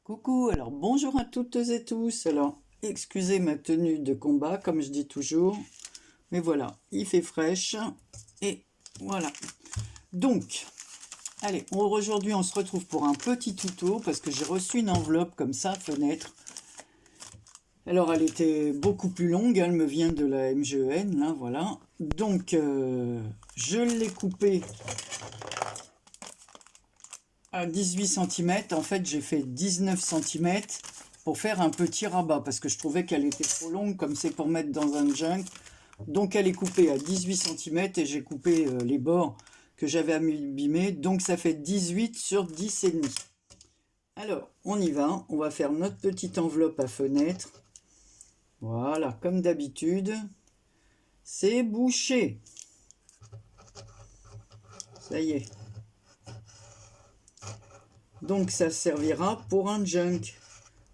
Coucou, alors bonjour à toutes et tous. Alors, excusez ma tenue de combat, comme je dis toujours, mais voilà, il fait fraîche et voilà. Donc, allez, aujourd'hui on se retrouve pour un petit tuto parce que j'ai reçu une enveloppe comme ça, fenêtre. Alors, elle était beaucoup plus longue, elle me vient de la MGEN, là, voilà. Donc, je l'ai coupée à 18 cm. En fait, j'ai fait 19 cm pour faire un petit rabat parce que je trouvais qu'elle était trop longue comme c'est pour mettre dans un junk. Donc, elle est coupée à 18 cm et j'ai coupé les bords que j'avais abîmés. Donc, ça fait 18 sur 10,5. Alors, on y va. On va faire notre petite enveloppe à fenêtre. Voilà, comme d'habitude. C'est bouché. Ça y est. Donc ça servira pour un junk.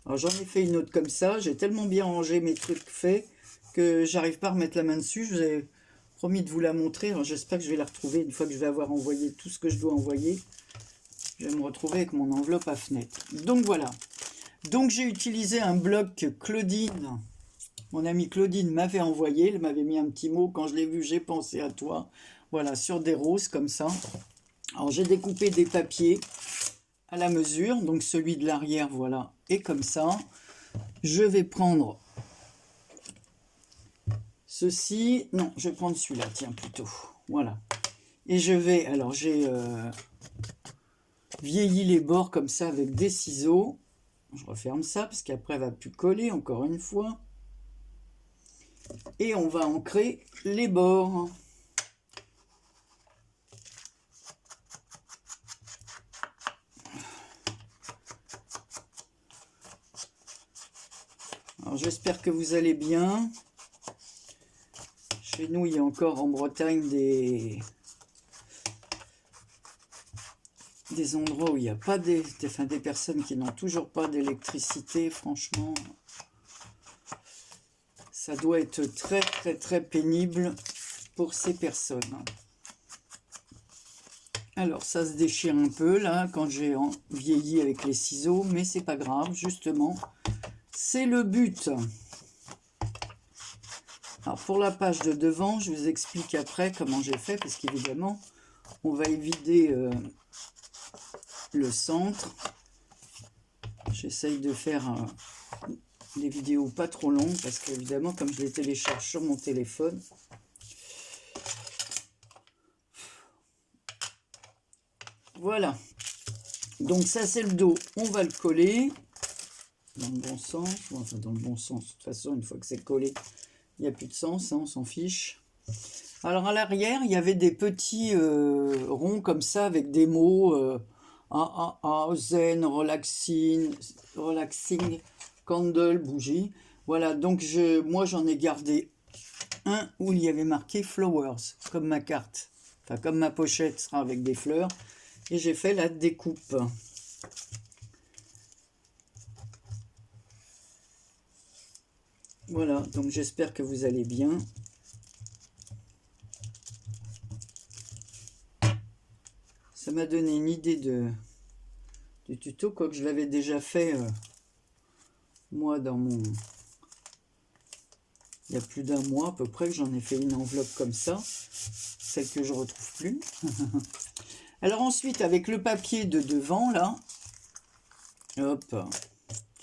Alors j'en ai fait une autre comme ça. J'ai tellement bien rangé mes trucs faits que j'arrive pas à remettre la main dessus. Je vous ai promis de vous la montrer. Alors j'espère que je vais la retrouver une fois que je vais avoir envoyé tout ce que je dois envoyer. Je vais me retrouver avec mon enveloppe à fenêtre. Donc voilà. Donc j'ai utilisé un bloc que Claudine, mon amie Claudine m'avait envoyé. Elle m'avait mis un petit mot. Quand je l'ai vu, j'ai pensé à toi. Voilà, sur des roses comme ça. Alors j'ai découpé des papiers à la mesure, donc celui de l'arrière, voilà, est comme ça. Je vais prendre ceci, non, je vais prendre celui-là, tiens, plutôt, voilà. Et je vais, alors j'ai vieilli les bords comme ça avec des ciseaux. Je referme ça, parce qu'après, elle va plus coller, encore une fois. Et on va ancrer les bords. Alors j'espère que vous allez bien. Chez nous, il y a encore en Bretagne des endroits où il n'y a pas des personnes qui n'ont toujours pas d'électricité. Franchement, ça doit être très très très pénible pour ces personnes. Alors ça se déchire un peu là quand j'ai vieilli avec les ciseaux, mais c'est pas grave, justement, c'est le but. Alors pour la page de devant, je vous explique après comment j'ai fait, parce qu'évidemment on va évider le centre. J'essaye de faire des vidéos pas trop longues, parce qu'évidemment comme je les télécharge sur mon téléphone, voilà. Donc ça c'est le dos, on va le coller dans le bon sens, enfin dans le bon sens, de toute façon une fois que c'est collé, il n'y a plus de sens, hein, on s'en fiche. Alors à l'arrière, il y avait des petits ronds comme ça avec des mots zen, relaxing, candle, bougie. Voilà, donc moi j'en ai gardé un où il y avait marqué flowers, comme ma carte, enfin comme ma pochette sera avec des fleurs, et j'ai fait la découpe. Voilà, donc j'espère que vous allez bien. Ça m'a donné une idée de tuto, quoique je l'avais déjà fait moi dans mon... Il y a plus d'un mois à peu près que j'en ai fait une enveloppe comme ça, celle que je ne retrouve plus. Alors ensuite, avec le papier de devant, là, hop,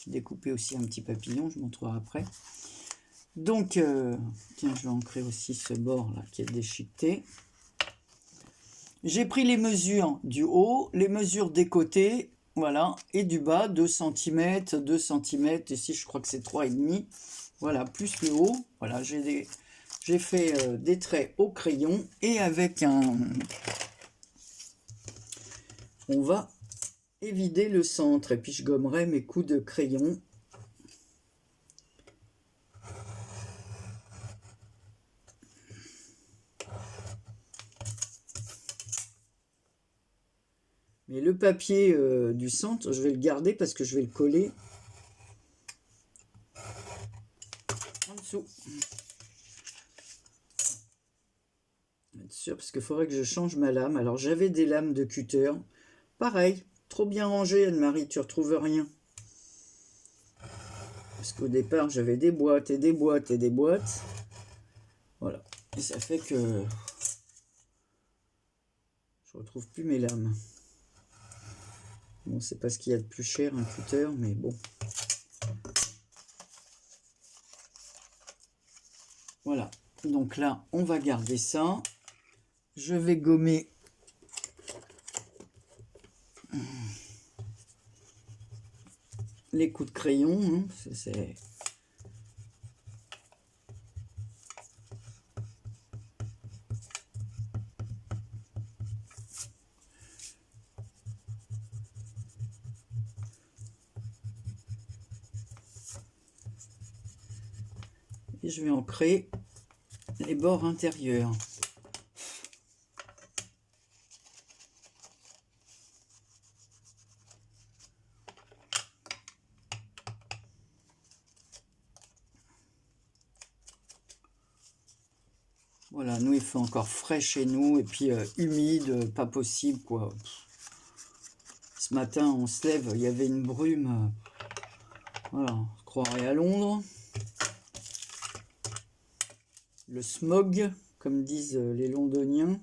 j'ai découpé aussi un petit papillon, je montrerai après. Donc, tiens, je vais ancrer aussi ce bord-là qui est déchiqueté. J'ai pris les mesures du haut, les mesures des côtés, voilà, et du bas, 2 cm, 2 cm, ici je crois que c'est 3,5. Voilà, plus le haut. Voilà, j'ai fait des traits au crayon et avec un... On va évider le centre et puis je gommerai mes coups de crayon. Mais le papier du centre, je vais le garder parce que je vais le coller en dessous. Être sûr, parce qu'il faudrait que je change ma lame. Alors j'avais des lames de cutter. Pareil, trop bien rangé, Anne-Marie, tu retrouves rien. Parce qu'au départ, j'avais des boîtes et des boîtes et des boîtes. Voilà. Et ça fait que je retrouve plus mes lames. Bon, c'est pas ce qu'il y a de plus cher, un cutter, mais bon. Voilà. Donc là, on va garder ça. Je vais gommer les coups de crayon. Hein. C'est... Et je vais ancrer les bords intérieurs. Voilà, nous il fait encore frais chez nous et puis humide, pas possible quoi. Ce matin on se lève, il y avait une brume. Voilà, on se croirait à Londres. Le smog, comme disent les Londoniens.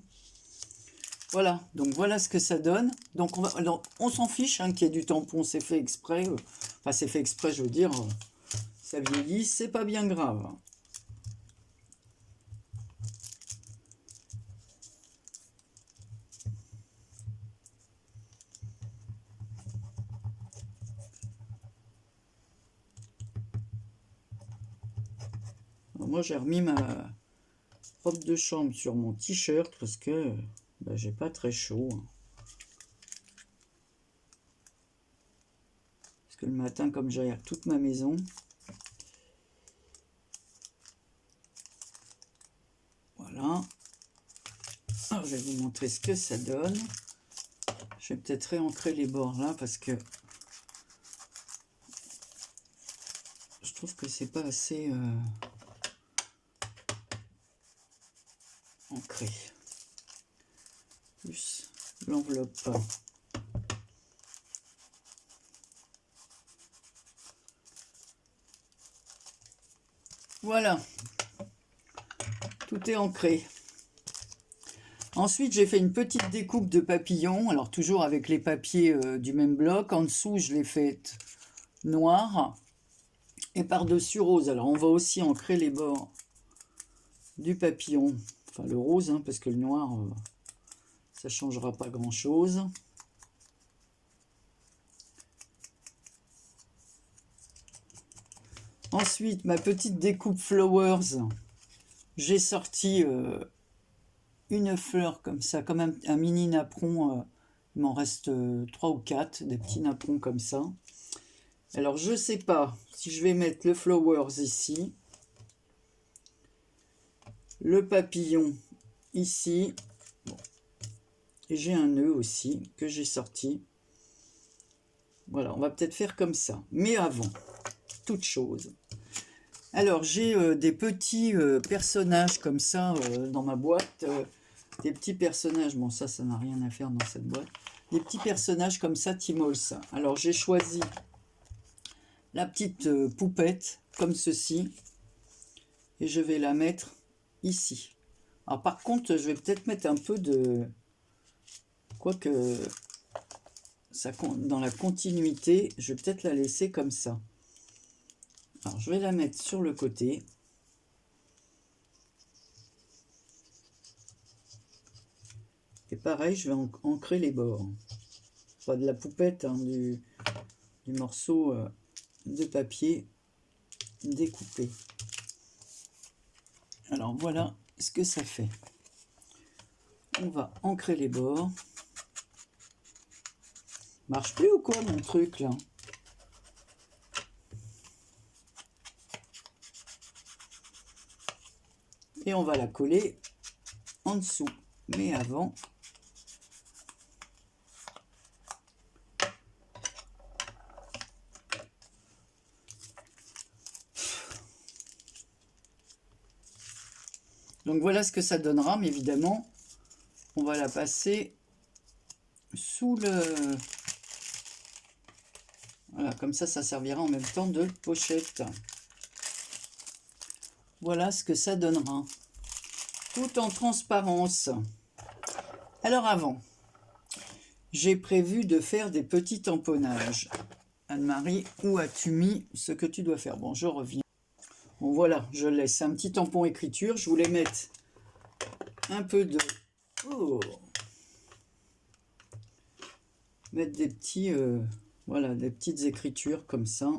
Voilà, donc voilà ce que ça donne. Donc on s'en fiche hein, qu'il y ait du tampon, c'est fait exprès. Enfin c'est fait exprès, je veux dire, ça vieillit, c'est pas bien grave. Alors, moi j'ai remis ma robe de chambre sur mon t-shirt parce que bah, j'ai pas très chaud. Hein. Parce que le matin, comme j'aère toute ma maison, voilà. Alors, je vais vous montrer ce que ça donne. Je vais peut-être réancrer les bords là parce que je trouve que c'est pas assez ancré. Plus l'enveloppe. Voilà. Tout est ancré. Ensuite, j'ai fait une petite découpe de papillons. Alors, toujours avec les papiers du même bloc. En dessous, je l'ai faite noire. Et par-dessus rose. Alors, on va aussi ancrer les bords du papillon. Enfin, le rose, hein, parce que le noir, ça ne changera pas grand-chose. Ensuite, ma petite découpe flowers. J'ai sorti une fleur comme ça, comme un mini napperon. Il m'en reste 3 ou 4, des petits napperons comme ça. Alors, je ne sais pas si je vais mettre le flowers ici. Le papillon ici. Bon. Et j'ai un nœud aussi que j'ai sorti. Voilà, on va peut-être faire comme ça. Mais avant, toute chose. Alors, j'ai des petits personnages comme ça dans ma boîte. Des petits personnages. Bon, ça n'a rien à faire dans cette boîte. Des petits personnages comme ça, Timos. Alors, j'ai choisi la petite poupette comme ceci. Et je vais la mettre ici. Alors, par contre, je vais peut-être mettre un peu de... Quoique, ça, dans la continuité, je vais peut-être la laisser comme ça. Alors, je vais la mettre sur le côté. Et pareil, je vais ancrer les bords. Pas de la poupette, hein, du morceau de papier découpé. Alors, voilà ce que ça fait. On va ancrer les bords. Marche plus ou quoi, mon truc, là? Et on va la coller en dessous. Mais avant, donc voilà ce que ça donnera, mais évidemment, on va la passer sous le... Voilà, comme ça servira en même temps de pochette. Voilà ce que ça donnera. Tout en transparence. Alors avant, j'ai prévu de faire des petits tamponnages. Anne-Marie, où as-tu mis ce que tu dois faire? Bon, je reviens. Bon, voilà, je laisse un petit tampon écriture. Je voulais mettre un peu de... Oh, mettre des petits... voilà, des petites écritures comme ça.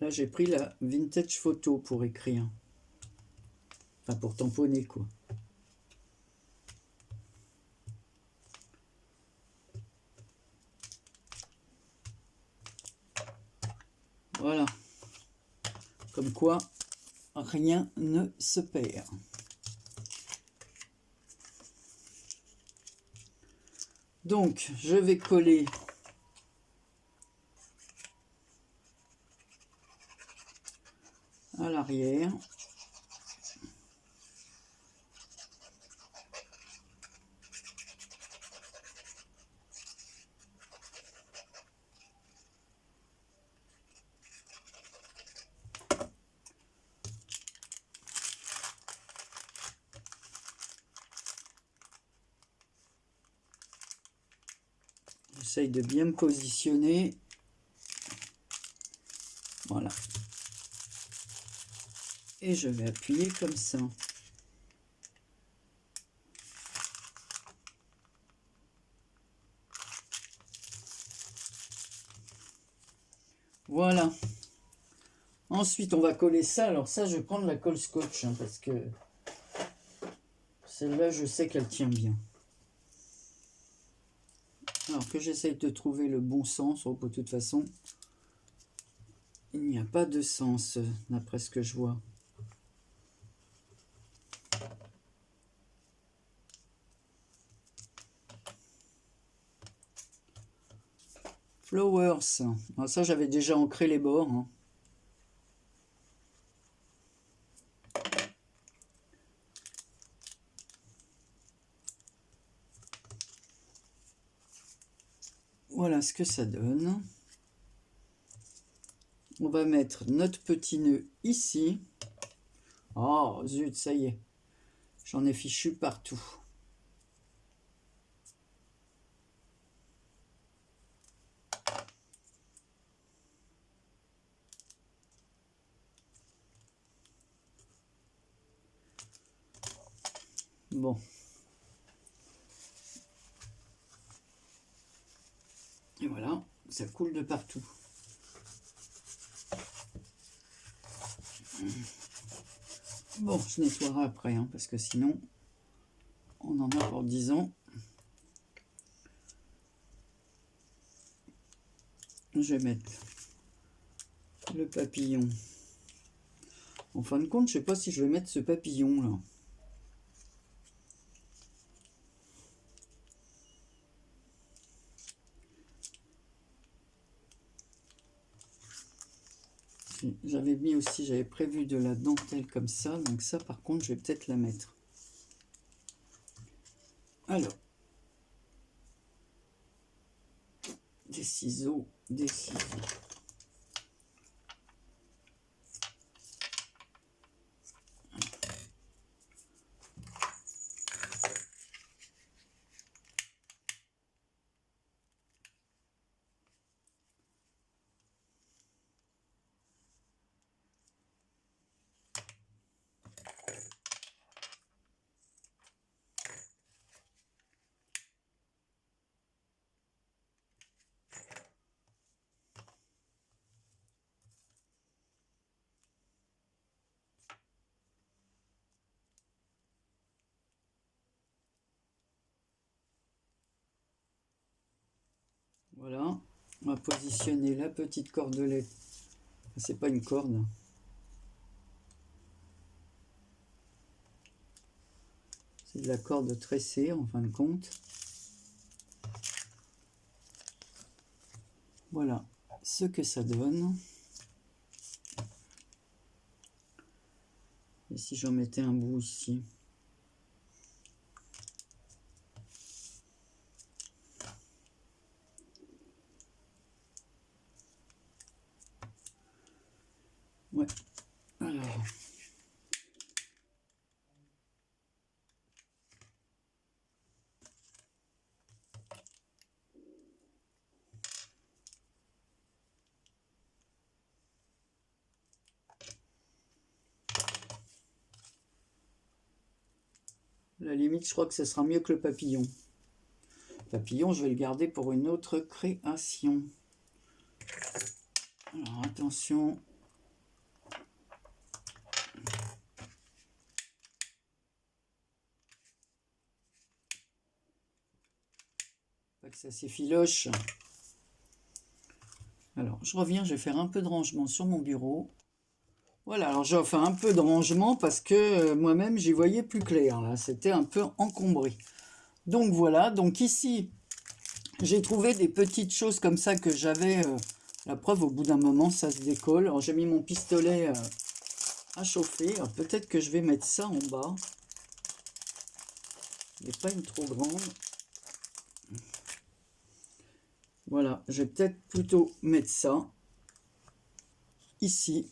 Là, j'ai pris la Vintage Photo pour écrire. Enfin, pour tamponner, quoi. Voilà. Comme quoi, rien ne se perd. Donc, je vais coller à l'arrière. J'essaye de bien me positionner. Voilà. Et je vais appuyer comme ça. Voilà. Ensuite, on va coller ça. Alors ça, je vais prendre la colle scotch, hein, parce que celle-là, je sais qu'elle tient bien. Alors que j'essaye de trouver le bon sens. Oh, de toute façon, il n'y a pas de sens, d'après ce que je vois. Flowers. Alors ça, j'avais déjà ancré les bords, hein. Voilà ce que ça donne. On va mettre notre petit nœud ici. Oh, zut, ça y est. J'en ai fichu partout. Bon. Et voilà, ça coule de partout. Bon, je nettoierai après, hein, parce que sinon, on en a pour 10 ans. Je vais mettre le papillon. En fin de compte, je sais pas si je vais mettre ce papillon là. J'avais mis aussi, j'avais prévu de la dentelle comme ça, donc ça par contre je vais peut-être la mettre. Alors, des ciseaux, des ciseaux. Voilà, on va positionner la petite cordelette. C'est pas une corde. C'est de la corde tressée en fin de compte. Voilà ce que ça donne. Et si j'en mettais un bout ici. Ouais. Alors. À la limite, je crois que ce sera mieux que le papillon. Le papillon, je vais le garder pour une autre création. Alors, attention. Pas que ça s'effiloche. Alors, je reviens, je vais faire un peu de rangement sur mon bureau. Voilà, alors j'ai fait un peu de rangement parce que moi-même, j'y voyais plus clair. Là, c'était un peu encombré. Donc voilà, donc ici, j'ai trouvé des petites choses comme ça que j'avais... la preuve, au bout d'un moment, ça se décolle. Alors, j'ai mis mon pistolet à chauffer. Alors, peut-être que je vais mettre ça en bas. Mais pas une trop grande. Voilà, je vais peut-être plutôt mettre ça ici.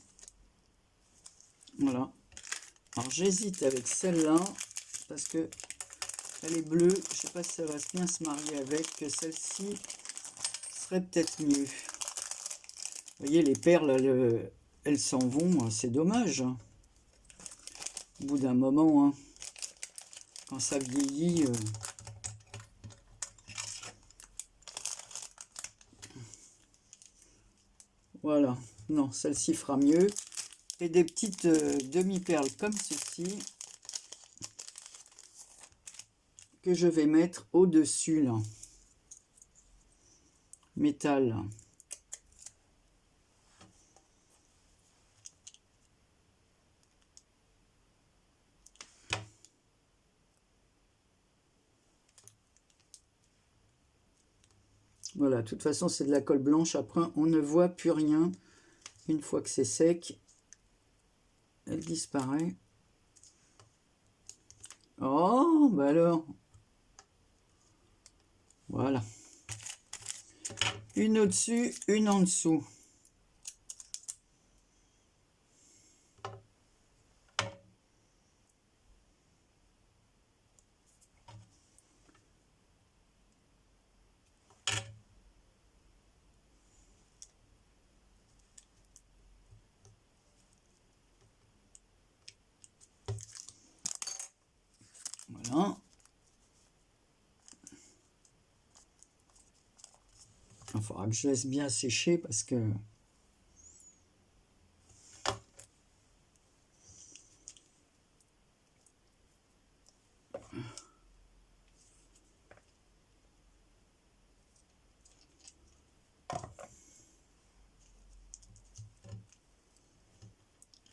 Voilà. Alors j'hésite avec celle-là parce que elle est bleue. Je sais pas si ça va bien se marier avec. Celle-ci serait peut-être mieux. Vous voyez, les perles, elles s'en vont. C'est dommage. Au bout d'un moment, hein, quand ça vieillit... Voilà. Non, celle-ci fera mieux. Et des petites demi-perles comme ceci que je vais mettre au-dessus, là. Métal. Voilà, de toute façon, c'est de la colle blanche. Après, on ne voit plus rien. Une fois que c'est sec, elle disparaît. Oh, bah alors. Voilà. Une au-dessus, une en dessous. Voilà. Il faudra que je laisse bien sécher parce que...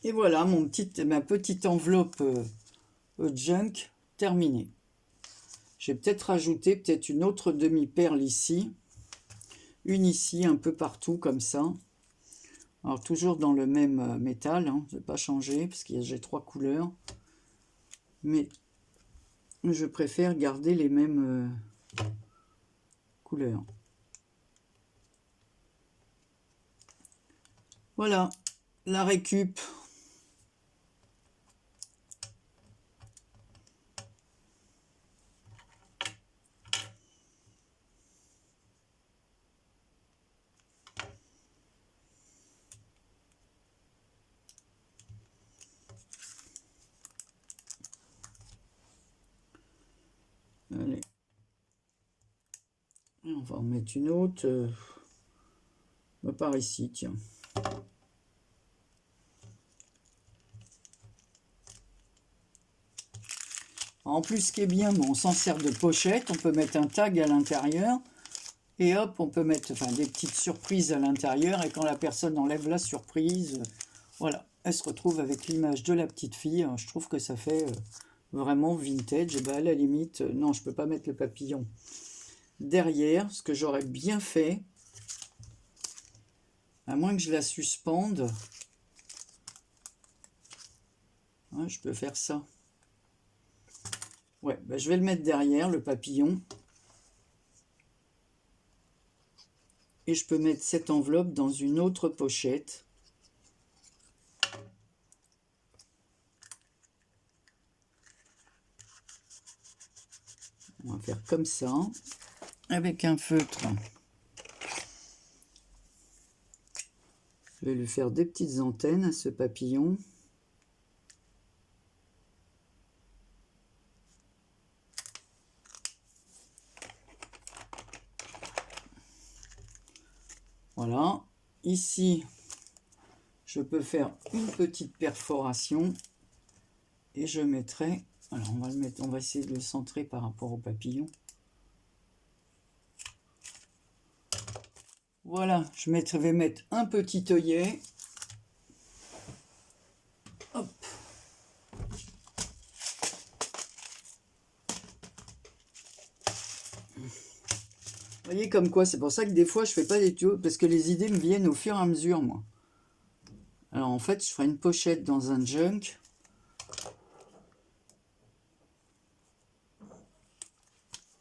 Et voilà, ma petite enveloppe junk terminée. J'ai peut-être rajouté peut-être une autre demi-perle ici. Une ici, un peu partout comme ça. Alors toujours dans le même métal, hein, je ne vais pas changer parce que j'ai 3 couleurs. Mais je préfère garder les mêmes couleurs. Voilà, la récup. Allez. On va en mettre une autre. Par ici, tiens. En plus, ce qui est bien, on s'en sert de pochette. On peut mettre un tag à l'intérieur. Et hop, on peut mettre des petites surprises à l'intérieur. Et quand la personne enlève la surprise, voilà, elle se retrouve avec l'image de la petite fille. Je trouve que ça fait vraiment vintage. Et ben, à la limite, non, je ne peux pas mettre le papillon derrière. Ce que j'aurais bien fait, à moins que je la suspende. Ouais, je peux faire ça. Ouais, ben, je vais le mettre derrière, le papillon. Et je peux mettre cette enveloppe dans une autre pochette. comme ça, avec un feutre. Je vais lui faire des petites antennes à ce papillon. Voilà. Ici, je peux faire une petite perforation et je mettrai... Alors, on va le mettre, on va essayer de le centrer par rapport au papillon. Voilà, je vais mettre un petit œillet. Hop. Vous voyez comme quoi, c'est pour ça que des fois je fais pas des tutos, parce que les idées me viennent au fur et à mesure, moi. Alors en fait, je ferai une pochette dans un junk.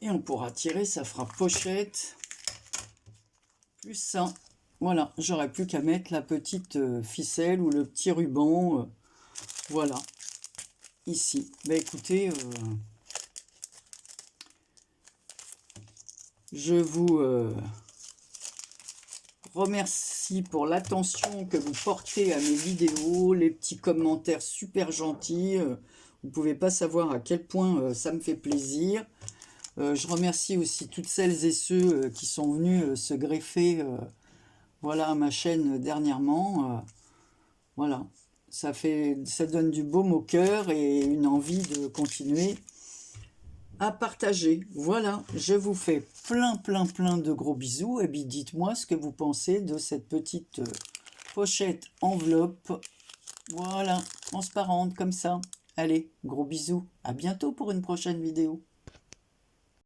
Et on pourra tirer, ça fera pochette. Plus ça. Voilà, j'aurais plus qu'à mettre la petite ficelle ou le petit ruban. Voilà. Ici. Bah écoutez, je vous remercie pour l'attention que vous portez à mes vidéos, les petits commentaires super gentils. Vous ne pouvez pas savoir à quel point ça me fait plaisir. Je remercie aussi toutes celles et ceux qui sont venus se greffer voilà, à ma chaîne dernièrement. Voilà, ça donne du baume au cœur et une envie de continuer à partager. Voilà, je vous fais plein de gros bisous et puis dites-moi ce que vous pensez de cette petite pochette enveloppe. Voilà, transparente comme ça. Allez, gros bisous, à bientôt pour une prochaine vidéo.